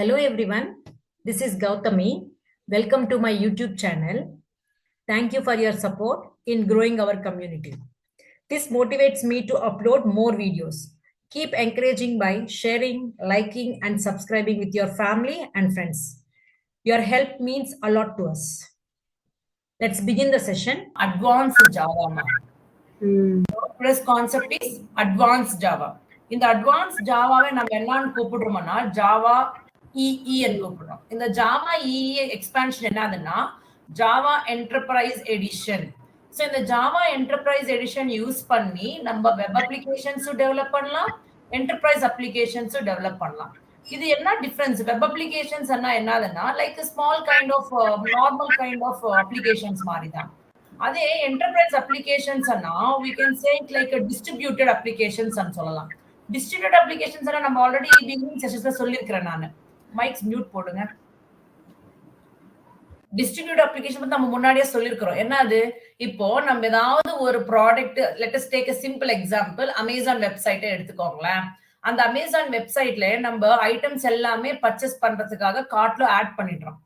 Hello everyone, this is Gautami. Welcome to my YouTube channel. Thank you for your support in growing our community. This motivates me to upload more videos. Keep encouraging by sharing, liking, and subscribing with your family and friends. Your help means a lot to us. Let's begin the session. Advanced Java. First concept is advanced Java. இந்த advance ஜாவாவை நம்ம என்னன்னு கூப்பிடுறோம்னா Java EE கூப்பிடுறோம். இந்த Java EE expansion என்னதுன்னா Java enterprise edition. So இந்த Java enterprise edition use பண்ணி நம்ம வெப் அப்ளிகேஷன்ஸும் டெவலப் பண்ணலாம், என்டர்பிரைஸ் அப்ளிகேஷன்ஸும் டெவலப் பண்ணலாம். இது என்ன டிஃபரன்ஸ்? வெப் அப்ளிகேஷன்ஸ் என்னதுன்னா like small kind of normal kind of applications மாதிரி தான். அதே enterprise applications we can say it like a distributed applications ன்னு சொல்லலாம். டிஸ்ட்ரிபியூட்டட் அப்ளிகேஷன்ஸ் நம்ம ஆல்ரெடி பிகினிங் செஷன்ஸ்ல சொல்லியிருக்கிறேன். நான் மைக்ஸ் மியூட் போடுங்க. டிஸ்ட்ரிபியூட்டட் அப்ளிகேஷன் பத்தி நம்ம முன்னாடியே சொல்லியிருக்கிறோம். என்னது? இப்போ நம்ம ஏதாவது ஒரு product, let us take a simple example, Amazon வெப்சைட்டை எடுத்துக்கோங்களேன். அந்த அமேசான் வெப்சைட்ல நம்ம ஐட்டம்ஸ் எல்லாமே பர்ச்சேஸ் பண்றதுக்காக கார்ட்ல ஆட் பண்ணிடுறோம்.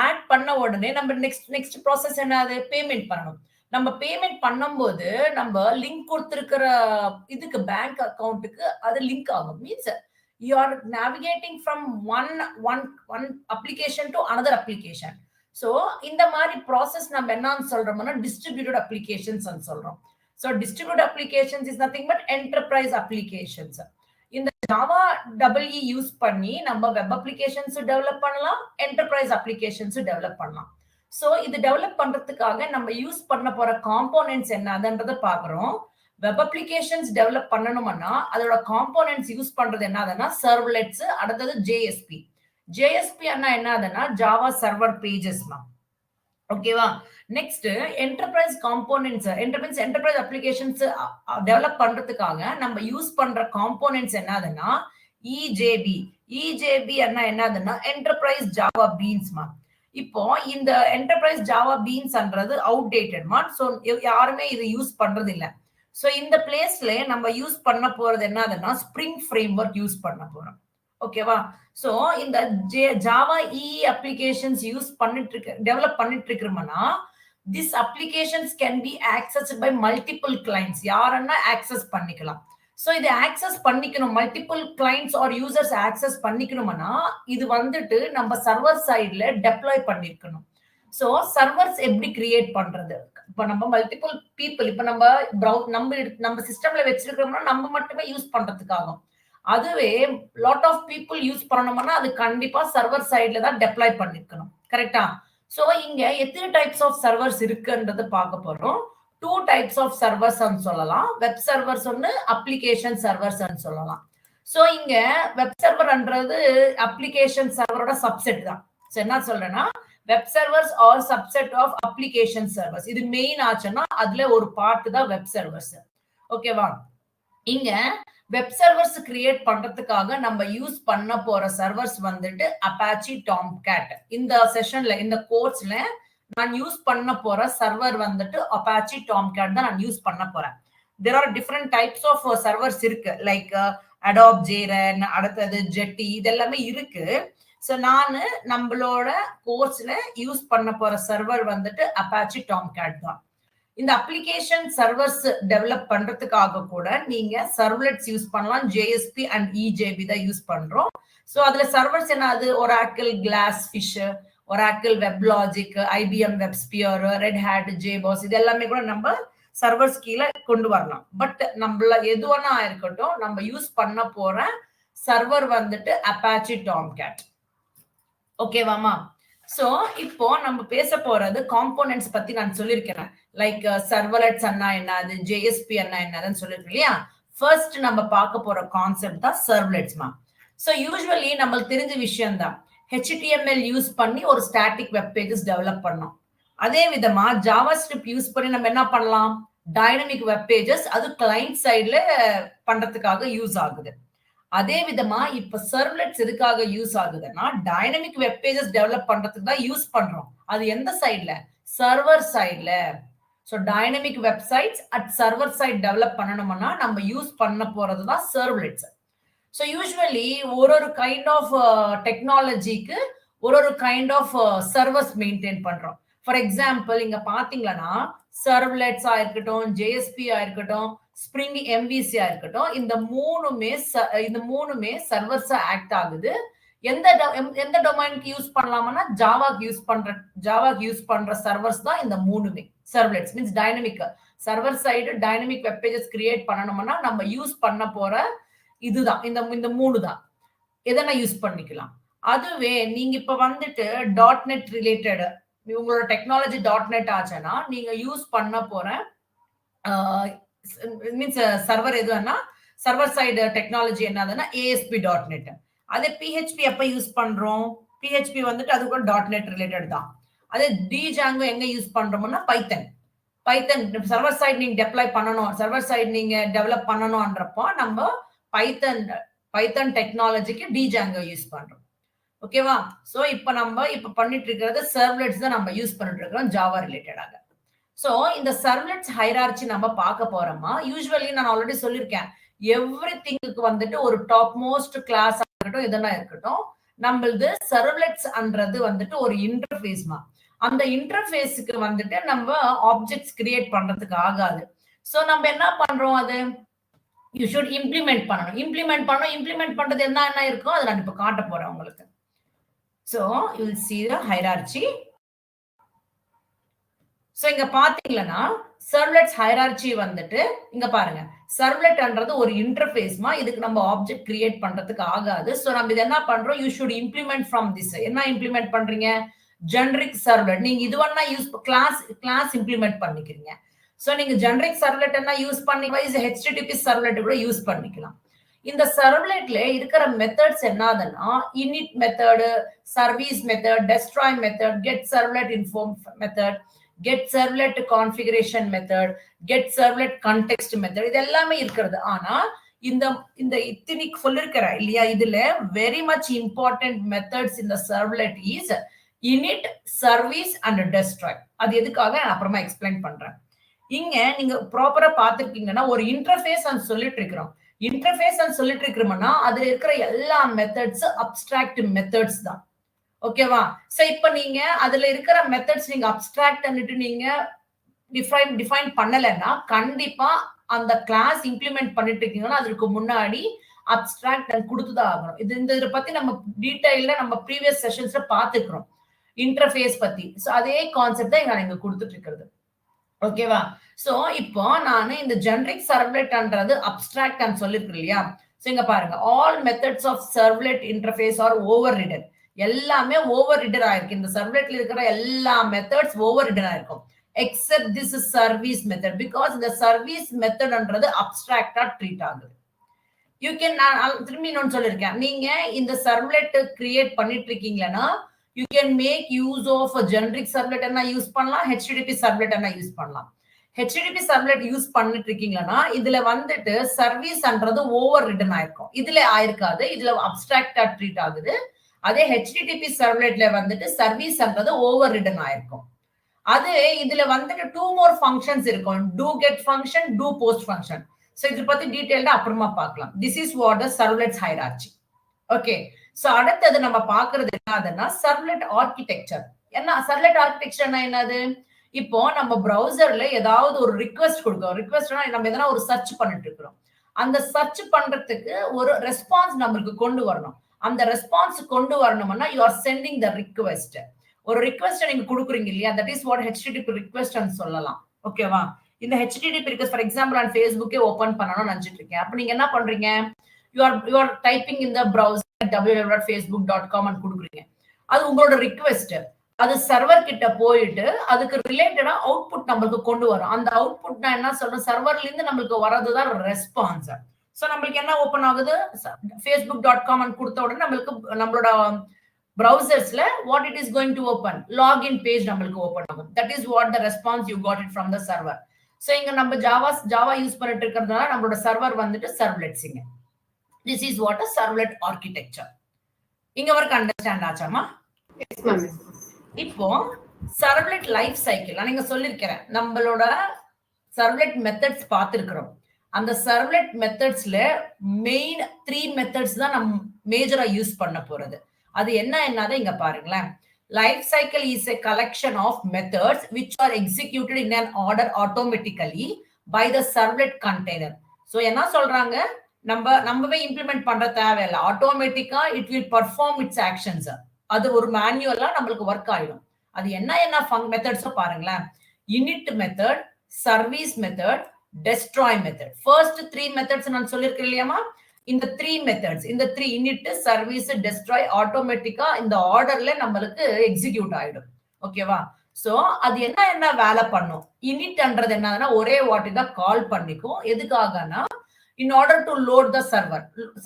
ஆட் பண்ண உடனே நம்ம நெக்ஸ்ட் ப்ராசஸ் என்னது? பேமெண்ட் பண்ணணும். நம்ம பேமெண்ட் பண்ணும்போது நம்ம லிங்க் கொடுத்திருக்கிற இதுக்கு பேங்க் அக்கவுண்ட்டுக்கு அது லிங்க் ஆகும். Means you are navigating from one application to another application. So இந்த மாதிரி ப்ராசஸ் நம்ம என்னன்னு சொல்றோம்னா டிஸ்ட்ரிபியூட்டட் அப்ளிகேஷன்ஸ் சொல்றோம். So distributed applications is nothing but enterprise applications. இந்த ஜாவா EE யூஸ் பண்ணி நம்ம வெப் அப்ளிகேஷன்ஸ் டெவலப் பண்ணலாம், என்டர்பிரைஸ் அப்ளிகேஷன்ஸ் டெவலப் பண்ணலாம். சோ இது டெவலப் பண்றதுக்காக நம்ம யூஸ் பண்ண போற காம்போனன்ட்ஸ் என்னதுன்றதை பாக்குறோம். வெப் அப்ளிகேஷன்ஸ் டெவலப் பண்ணணும்னா அதோட காம்போனன்ட்ஸ் யூஸ் பண்றது என்னதுன்னா சர்வ்லெட்ஸ், அடுத்தது ஜேஎஸ்பி. ஜேஎஸ்பி என்னதுன்னா ஜாவா சர்வர் பேஜஸ். ஓகேவா? Next enterprise components, enterprise applications develop பண்றதுக்காக நம்ம யூஸ் பண்ற காம்போனன்ட்ஸ் என்னதுன்னா இஜேபி. இஜேபி என்னதுன்னா என்டர்பிரைஸ் ஜாவா பீன்ஸ்மா. இப்போ இந்த என்டர்பிரைஸ் ஜாவா பீன்ஸ்ன்றது அவுடேட்டட்மா. ஸோ யாருமே இது யூஸ் பண்றது இல்லை. ஸோ இந்த பிளேஸ்ல நம்ம யூஸ் பண்ண போறது என்னதுன்னா ஸ்ப்ரிங் ஃப்ரேம் ஒர்க் யூஸ் பண்ண போறோம். ஓகேவா? சோ இந்த Java EE applications use develop பண்ணிட்டு இருக்கிறோம்னா this applications can be accessed by multiple clients. யாரன்னா ஆக்சஸ் பண்ணிக்கலாம். சோ இது ஆக்சஸ் பண்ணிக்கணும், multiple clients or users access பண்ணிக்கணும்னா இது வந்துட்டு நம்ம சர்வர் சைட்ல டெப்ளாய் பண்ணிருக்கணும். சோ சர்வர்ஸ் எப்படி கிரியேட் பண்றது? இப்ப நம்ம மல்டிபிள் பீப்புள், இப்ப நம்ம சிஸ்டம்ல வச்சிருக்கிறோம்னா நம்ம மட்டுமே யூஸ் பண்றதுக்காகும். அதுவே லாட் ஆஃப் பீப்புள் யூஸ் பண்ணணும்னா அது கண்டிப்பா சர்வர் சைட்ல தான் டெப்ளாய் பண்ணிருக்கணும். கரெக்டா? சோ இங்க எத்தனை டைப்ஸ் ஆஃப் சர்வர்ஸ் இருக்குன்றது பார்க்க போறோம். 2 டைப்ஸ் ஆஃப் சர்வர்ஸ் சொல்லலாம். வெப் சர்வர்ஸ் ஒன்னு, அப்ளிகேஷன் சர்வர்ஸ் சொல்லலாம். சோ இங்க வெப் சர்வர்ன்றது அப்ளிகேஷன் சர்வரோட சப்செட் தான். சோ என்ன சொல்றேன்னா web servers are subset of application servers. இது மெயின் ஆச்சுன்னா அதுல ஒரு பார்ட் தான் வெப் சர்வர்ஸ். ஓகேவா? இங்க வெப் சர்வர்ஸ் கிரியேட் பண்றதுக்காக நம்ம யூஸ் பண்ண போற சர்வர்ஸ் வந்துட்டு அப்பாச்சி டாம்கேட். இந்த செஷன்ல, இந்த கோர்ஸ்ல நான் யூஸ் பண்ண போற சர்வர் வந்துட்டு அப்பாச்சி டாம்கேட் தான் நான் யூஸ் பண்ண போறேன். there are different types of servers இருக்கு, லைக் அடாப் ஜேரன், அடுத்தது ஜெட்டி, இதெல்லாமே இருக்கு. ஸோ நான் நம்மளோட கோர்ஸ்ல யூஸ் பண்ண போற சர்வர் வந்துட்டு அப்பாச்சி டாம்கேட் தான். இந்த அப்ளிகேஷன் சர்வர்ஸ் டெவலப் பண்றதுக்காக கூட நீங்க சர்வ்லெட்ஸ் யூஸ் பண்ணலாம். ஜேஎஸ்பி அண்ட் இஜேபி தான் யூஸ் பண்றோம். ஸோ அதுல சர்வர்ஸ் என்னது? Oracle, GlassFish, Oracle WebLogic, IBM WebSphere, Red Hat, JBoss, இது எல்லாமே கூட நம்ம சர்வர்ஸ் கீழே கொண்டு வரலாம். பட் நம்மள எதுவனா இருக்கட்டும், நம்ம யூஸ் பண்ண போற சர்வர் வந்துட்டு அப்பாச்சி டாம்கேட். ஓகேவாமா? சோ இப்போ நம்ம பேச போறது காம்போனன்ட்ஸ் பத்தி நான் சொல்லியிருக்கிறேன். லைக் சர்வலெட்ஸ் என்னது, ஜேஎஸ்பி என்னதுன்னு சொல்லிருக்கேன் இல்லையா? ஃபர்ஸ்ட் நம்ம பார்க்க போற கான்செப்ட் தான் சர்வலெட்ஸ்மா. சோ யூசுவலி நம்மளுக்கு தெரிஞ்ச விஷயம் தான், HTML யூஸ் பண்ணி ஒரு ஸ்டாட்டிக் வெப் பேஜஸ் டெவலப் பண்ணோம். அதே விதமா ஜாவா ஸ்கிரிப்ட் யூஸ் பண்ணி நம்ம என்ன பண்ணலாம்? டைனமிக் வெப் பேஜஸ், அது கிளைண்ட் சைட்ல பண்றதுக்காக யூஸ் ஆகுது. அதே விதமா இப்ப சர்வ்லெட்ஸ் எதுக்காக யூஸ் ஆகுதுன்னா டைனமிக் வெப் பேஜஸ் டெவலப் பண்றதுக்கு தான் யூஸ் பண்றோம். அது எந்த சைட்ல? சர்வர் சைட்ல. So dynamic websites at server side develop பண்ணணும்னா நம்ம யூஸ் பண்ண போறது தான் சர்வ்லெட்ஸ். ஸோ யூஸ்வலி ஒரு கைண்ட் ஆஃப் டெக்னாலஜிக்கு ஒரு கைண்ட் ஆஃப் சர்வர்ஸ் மெயின்டைன் பண்றோம். ஃபார் எக்ஸாம்பிள் இங்க பாத்தீங்கன்னா சர்வ்லெட்ஸா இருக்கட்டும், ஜேஎஸ்பி இருக்கட்டும், ஸ்ப்ரிங் எம்விசி இருக்கட்டும், இந்த மூணுமே சர்வர்ஸா ஆக்ட் ஆகுது. எந்த டொமைனுக்கு யூஸ் பண்ணலாம்னா ஜாவாக்கு யூஸ் பண்ற சர்வர்ஸ் தான் இந்த மூணுமே. Servlets means dynamic server side dynamic web pages create பண்ணணும்னா நம்ம யூஸ் பண்ண போற இதுதான் இந்த மூணு தான். எதனா யூஸ் பண்ணிக்கலாம். அதுவே நீங்க இப்ப வந்துட்டு .NET ரிலேட்டட் உங்களோட டெக்னாலஜி .NET ஆச்சுன்னா நீங்க யூஸ் பண்ண போற மீன்ஸ் சர்வர் எதுன்னா சர்வர் சைடு டெக்னாலஜி என்னதுன்னா ASP.NET. அதே PHP எப்ப யூஸ் பண்றோம்? PHP வந்துட்டு அது கூட .NET ரிலேட்டட் தான். அதே Django எங்க யூஸ் பண்றோம்னா பைத்தன் சர்வர் சைடு நீங்க டெப்ளாய் பண்ணணும், சர்வர் சைடு நீங்க டெவலப் பண்ணணும்ன்றப்போ நம்ம பைத்தன் டெக்னாலஜிக்கு Django யூஸ் பண்றோம். ஓகேவா? சோ இப்ப பண்ணிட்டு இருக்கிறது சர்வ்லெட்ஸ் தான் நம்ம யூஸ் பண்ணிட்டு இருக்கோம் ஜாவா ரிலேட்டடாக. சோ இந்த சர்வ்லெட்ஸ் ஹைரார்ச்சி நம்ம பார்க்க போறோமா? யூசுவலி நான் ஆல்ரெடி சொல்லியிருக்கேன், எவ்ரிதிங்க்கு வந்துட்டு ஒரு டாப் மோஸ்ட் கிளாஸ் இருக்கட்டும், எதனா இருக்கட்டும், நம்மளது சர்வ்லெட்ஸ் அன்றது வந்துட்டு ஒரு இன்டர்ஃபேஸ்மா. அந்த இன்டர்ஃபேஸுக்கு வந்துட்டு நம்ம ஆப்ஜெக்ட்ஸ் கிரியேட் பண்றதுக்கு ஆகாது. சோ நம்ம என்ன பண்றோம்? அது யூ ஷுட் இம்ப்ளிமெண்ட் பண்ணணும். இம்ப்ளிமெண்ட் பண்றது என்ன இருக்கும் அதை நான் இப்ப காட்ட போறேன் உங்களுக்கு. So you will see the hierarchy. So இங்க பாத்தீங்கன்னா சர்வ்லெட்ஸ் ஹைரார்ச்சி வந்துட்டு இங்க பாருங்க. சர்வ்லெட்ன்றது ஒரு இன்டர்ஃபேஸ்மா, இதுக்கு நம்ம ஆப்ஜெக்ட் கிரியேட் பண்றதுக்கு ஆகாது. சோ நம்ம இது என்ன பண்றோம்? You should implement from this. என்ன இம்ப்ளிமெண்ட் பண்றீங்க? Generic servlet. நீங்க இதுவன்னா யூஸ் கிளாஸ் இம்ப்ளிமெண்ட் பண்ணிக்கிறீங்க. சோ நீங்க ஜெனரிக் சர்வ்லெட் என்ன யூஸ் பண்ணி HTTP சர்வ்லெட் கூட யூஸ் பண்ணிக்கலாம். இந்த சர்வ்லெட்ல இருக்கிற மெத்தட்ஸ் என்னதுன்னா init method, service method, destroy method, get servlet inform method, get servlet configuration method, get servlet context method, இது எல்லாமே இருக்கிறது. ஆனா இந்த இத்தனைக்கு சொல்லிருக்கிற இல்லையா, இதுல வெரி மச் இம்பார்ட்டன்ட் மெத்தட்ஸ் இந்த servlet is init, service and destroy. அது எதுக்காக நான் அப்புறமா எக்ஸ்பிளைன் பண்றேன். இங்க நீங்க ப்ராப்பரா பாத்துருக்கீங்கன்னா ஒரு இன்டர்ஃபேஸ் சொல்லிட்டு இருக்கிறோம். இன்டர்ஃபேஸ் சொல்லிட்டு இருக்கிறோம்னா அதுல இருக்கிற எல்லா மெத்தட்ஸ் அப்ஸ்ட்ராக்ட் மெத்தட்ஸ் தான். ஓகேவா? சோ இப்ப நீங்க அதுல இருக்கிற மெத்தட்ஸ் நீங்க அப்ஸ்ட்ராக்ட் நீங்க டிஃபைன் பண்ணலன்னா கண்டிப்பா அந்த கிளாஸ் இம்ப்ளிமெண்ட் பண்ணிட்டு இருக்கீங்கன்னா அதுக்கு முன்னாடி அப்ஸ்ட்ராக்ட் கொடுத்துதான் ஆகணும். இதை பத்தி நம்ம டீடைல்ல நம்ம ப்ரீவியஸ் செஷன்ஸ்ல பாத்துக்கிறோம் இன்டர்ஃபேஸ் பத்தி. சோ அதே கான்செப்ட் தான் நான் இங்க கொடுத்துட்டு இருக்கிறது. ஓகேவா? சோ இப்போ நான் இந்த ஜெனரிக் சர்வ்லெட்ன்றது அப்ஸ்ட்ராக்ட் சொல்லிருக்கேன் இல்லையா? சோ இங்க பாருங்க, all methods of servlet interface are overridden. எல்லாமே ஓவர் ரிடன் ஆயிருக்கு. இந்த சர்வ்லெட்ல இருக்கிற எல்லா மெத்தட்ஸ் ஓவர் ரிடன் ஆயிருக்கும் except this service method. Because இந்த சர்வீஸ் மெத்தட்ன்றது அப்ஸ்ட்ராக்டா ட்ரீட் ஆகுது. யூ கேன், நான் திரும்பி இன்னொன்னு சொல்லிருக்கேன், நீங்க இந்த சர்வ்லெட் கிரியேட் பண்ணிட்டு இருக்கீங்கன்னா you can make use of a generic servlet என்ன யூஸ் பண்ணலாம், HTTP servlet என்ன யூஸ் பண்ணலாம். HTTP servlet யூஸ் பண்ணிட்டு இருக்கீங்கன்னா இதுல வந்துட்டு சர்வீஸ்ன்றது ஓவர் ரிடன் ஆயிருக்கும். இதுல ஆயிருக்காது, இதுல அப்ஸ்ட்ராக்டா ட்ரீட் ஆகுது. அதே HTTP servletல வந்துட்டு சர்வீஸ்ன்றது ஓவர் ரிடன் ஆயிருக்கும். அது இதுல வந்துட்டு 2 more functions இருக்கும், do get function, do post function. So இத பத்தி டீடைலா அப்புறமா பார்க்கலாம். this is what the servlets hierarchy. Okay, so அடுத்தது நம்ம பாக்குறது என்னதுன்னா சர்வ்லெட் ஆர்கிடெக்சர். என்ன சர்வ்லெட் ஆர்கிடெக்சர்னா என்னது? இப்போ நம்ம பிரவுசர்ல ஏதாவது ஒரு ரிக்வெஸ்ட் கொடுக்கிறோம். ரிக்வெஸ்ட்னா நம்ம எதனா ஒரு சர்ச் பண்ணிட்டு இருக்கிறோம். அந்த சர்ச் பண்றதுக்கு ஒரு ரெஸ்பான்ஸ் நம்மளுக்கு கொண்டு வரணும். அந்த ரெஸ்பான்ஸ் கொண்டு வரணும்னா you are sending the request. ஒரு ரிக்வெஸ்ட் நீங்க கொடுக்குறீங்க இல்லையா, that is what HTTP request சொல்லலாம். ஓகேவா? இந்த HTTP ரிக்வெஸ்ட் ஃபார் எக்ஸாம்பிள் நான் Facebookே ஓபன் பண்ணணும்னு நினைச்சிட்டு இருக்கேன். அப்ப நீங்க என்ன பண்றீங்க? you are typing in the browser www.facebook.com கொடுக்குறீங்க. அது உங்களோட ரிக்வெஸ்ட். அது சர்வர் கிட்ட போயிட்டு அதுக்கு ரிலேட்டடா அவுட்புட் நம்மளுக்கு கொண்டு வரும். அந்த அவுட்புட் நான் என்ன சொல்றேன், சர்வர்ல இருந்து நம்மளுக்கு வரதுதான் ரெஸ்பான்ஸ். சோ நம்மளுக்கு என்ன ஓபன் ஆகுது, facebook.com கொடுத்த உடனே நம்மளோட browsers what it is going to open, login page நம்மளுக்கு ஓபன் ஆகும். that is what the response you got it from the server. So இங்க நம்ம ஜாவா யூஸ் பண்ணிட்டு இருக்கிறதுனால நம்மளோட சர்வர் வந்துட்டு சர்வ்லெட்ஸ். இங்க this is what a servlet architecture. இங்க வரைக்கும் அண்டர்ஸ்டாண்ட் ஆச்சாமா? Yes ma'am. இப்போ சர்வ்லெட் லைஃப் சைக்கிள் நீங்க சொல்லிருக்கிறேன். நம்மளோட சர்வ்லெட் மெத்தட்ஸ் பார்த்திருக்கிறோம். அந்த சர்வ்லெட் மெத்தட்ஸ்ல மெயின் 3 மெத்தட்ஸ் தான் நம்ம மேஜரா யூஸ் பண்ண போறது. அது என்னதான் இங்க பாருங்களேன். Life cycle is a collection of methods which are executed in an order automatically by the servlet container. So என்ன சொல்றாங்க, நம்மவே இம்ப்ளிமெண்ட் பண்ற தேவையில்லை, ஆட்டோமேட்டிக்கா it will perform it's actions. அது ஒரு மேனுவலா நம்மளுக்கு ஒர்க் ஆயிடும். அது என்ன மெத்தட்ஸ் பாருங்களேன். init method, service method, destroy method. First 3 methods நான் சொல்லியிருக்கேன் இல்லையாமா, இந்த 3 மெத்தட்ஸ், இந்த 3 init, சர்வீஸ், destroy ஆட்டோமேட்டிக்கா இந்த ஆர்டர்ல நம்மளுக்கு எக்ஸிக்யூட் ஆயிடும். ஓகேவா? சோ அது என்ன வேலை பண்ணும்? initன்றது என்னன்னா ஒரே வாட்டி தான் கால் பண்ணிக்கும். எதுக்காகனா in order to load the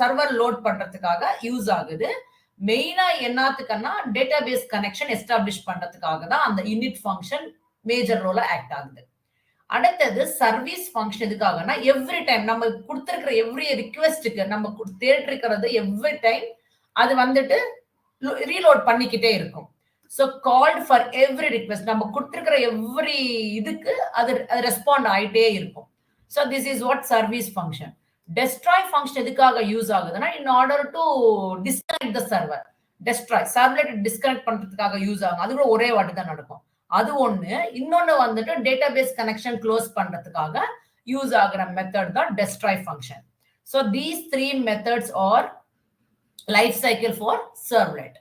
server load பண்றதுக்காக யூஸ் ஆகுது. மெயினா என்னத்துக்குன்னா டேட்டாபேஸ் கனெக்ஷன் எஸ்டாப்ளிஷ் பண்றதுக்காக தான் அந்த init ஃபங்க்ஷன் மேஜர் ரோல ஆக்ட் ஆகுது. அடுத்தது சர்வீஸ் ஃபங்க்ஷன் எதுக்காகனா எவ்ரி டைம் நம்ம கொடுத்திருக்கிற எவ்ரி ரிக்வெஸ்ட்டுக்கு நம்ம தேடிருக்கிறது எவ்ரி டைம் அது வந்துட்டு ரீலோட் பண்ணிக்கிட்டே இருக்கும். So called for every request, நம்ம கொடுத்திருக்கிற எவ்ரி இதுக்கு அது ரெஸ்பாண்ட் ஆயிட்டே இருக்கும். So this is what service function. Destroy function எதுக்காக யூஸ் ஆகுதுன்னா in order to disconnect the server. Destroy சர்வலெட் disconnect பண்றதுக்காக யூஸ் ஆகும். அது கூட ஒரே வாட்டி தான் நடக்கும். அது ஒண்ணு. இன்னொன்னு வந்துட்டு டேட்டாபேஸ் கனெக்ஷன் க்ளோஸ் பண்றதுக்காக யூஸ் ஆகுற மெத்தட் தான் destroy function. So these 3 methods R life cycle for சர்வலெட்.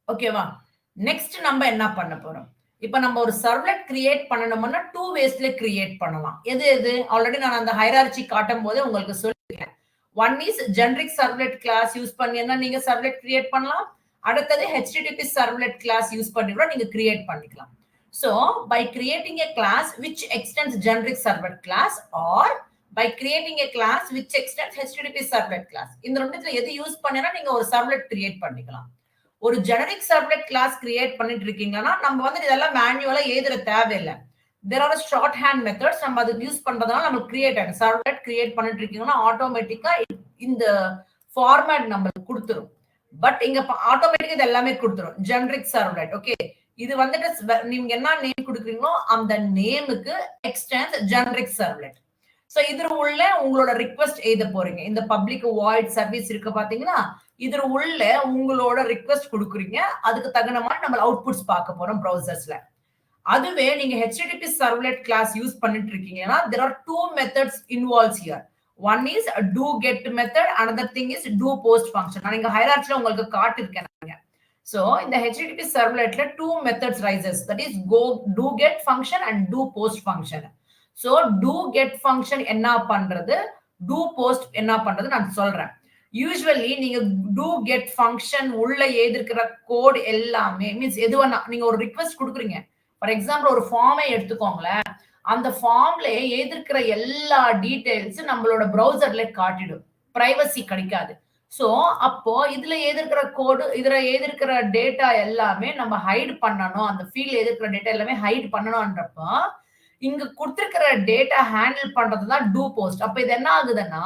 ஓகேவா? நெக்ஸ்ட் நம்ம என்ன பண்ண போறோம்? இப்ப நம்ம ஒரு சர்வலெட் கிரியேட் பண்ணணும்னா 2 வேஸ்ல கிரியேட் பண்ணலாம். எது ஆல்ரெடி நான் அந்த ஹைரார்ச்சி காட்டும் போது உங்களுக்கு சொல்லிருக்கேன். One is generic servlet class use பண்ணி நீங்க சர்வலெட் கிரியேட் பண்ணலாம். அடுத்தது HTTP சர்வலெட் கிளாஸ் யூஸ் பண்ணி கூட நீங்க கிரியேட் பண்ணிக்கலாம். So by creating a class which extends generic servlet class or by creating a class which extends HTTP servlet class, இந்த ரெண்டுத்துல எது யூஸ் பண்ணினா நீங்க ஒரு சர்வலெட் கிரியேட் பண்ணிக்கலாம். ஒரு ஜெனரிக் சர்வலெட் கிளாஸ் கிரியேட் பண்ணிட்டு இருக்கீங்கன்னா நம்ம வந்து இதெல்லாம் மேனுவலா எழுதுற தேவையில்லை. there are short hand methods, நம்ம அது யூஸ் பண்றதுனால நமக்கு கிரியேட் ஆகும். சர்வலெட் கிரியேட் பண்ணிட்டு இருக்கீங்கன்னா ஆட்டோமேட்டிக்கா இந்த ஃபார்மேட் நம்மளுக்கு கொடுத்துரும். பட் இங்க ஆட்டோமேட்டிக்கா இது எல்லாமே கொடுத்துரும். ஜெனரிக் சர்வலெட், ஓகே, இது வந்துட்டு நீங்க என்ன நேம் கொடுக்குறீங்களோ அந்த நேமுக்கு எக்ஸ்டென்ஸ் ஜெனரிக் சர்வலெட். சோ இதுல உள்ள உங்களோட ரிக்வெஸ்ட் எழுத போறீங்க. இந்த பப்ளிக் வாய்ட் சர்வீஸ் இருக்கு பாத்தீங்களா, இதுல உள்ள உங்களோட ரிக்வெஸ்ட் கொடுக்குறீங்க. அதுக்கு தகுந்த மாதிரி நம்ம அவுட்புட்ஸ் பார்க்க போறோம் ப்ரௌசர்ஸ்ல. அதுவே நீங்க HTTP சர்வலெட் கிளாஸ் யூஸ் பண்ணிட்டு இருக்கீங்கன்னா there are 2 methods involved here. One is a do get method, another thing is do post function. நான் இங்க ஹைரார்ச்சில உங்களுக்கு காட்டிருக்கேன். So in the HTTP servletல 2 methods rises, that is do get function and do post function. So do get function என்ன பண்றது, do post என்ன பண்றது நான் சொல்றேன். Usually நீங்க do get function உள்ள எழுதிருக்கிற கோட் எல்லாமே மீன்ஸ் எதுவா நீங்க ஒரு ரிக்வெஸ்ட் கொடுக்குறீங்க. ஃபார் எக்ஸாம்பிள் ஒரு ஃபார்மை எடுத்துக்கோங்களேன். அந்த ஃபார்ம்ல எழுதிருக்கிற எல்லா டீடைல்ஸ் நம்மளோட ப்ரௌசர்ல காட்டிடும், பிரைவசி கிடைக்காது. சோ அப்போ இதுல எழுதிருக்கிற கோடு, இதுல எழுதிருக்கிற டேட்டா எல்லாமே நம்ம ஹைட் பண்ணணும். அந்த ஃபீல்ட்ல எழுதிருக்கிற டேட்டா எல்லாமே ஹைட் பண்ணணும்ன்றப்போ இங்க கொடுத்திருக்கிற டேட்டா ஹேண்டில் பண்றதுதான் டூ போஸ்ட். அப்ப இது என்ன ஆகுதுன்னா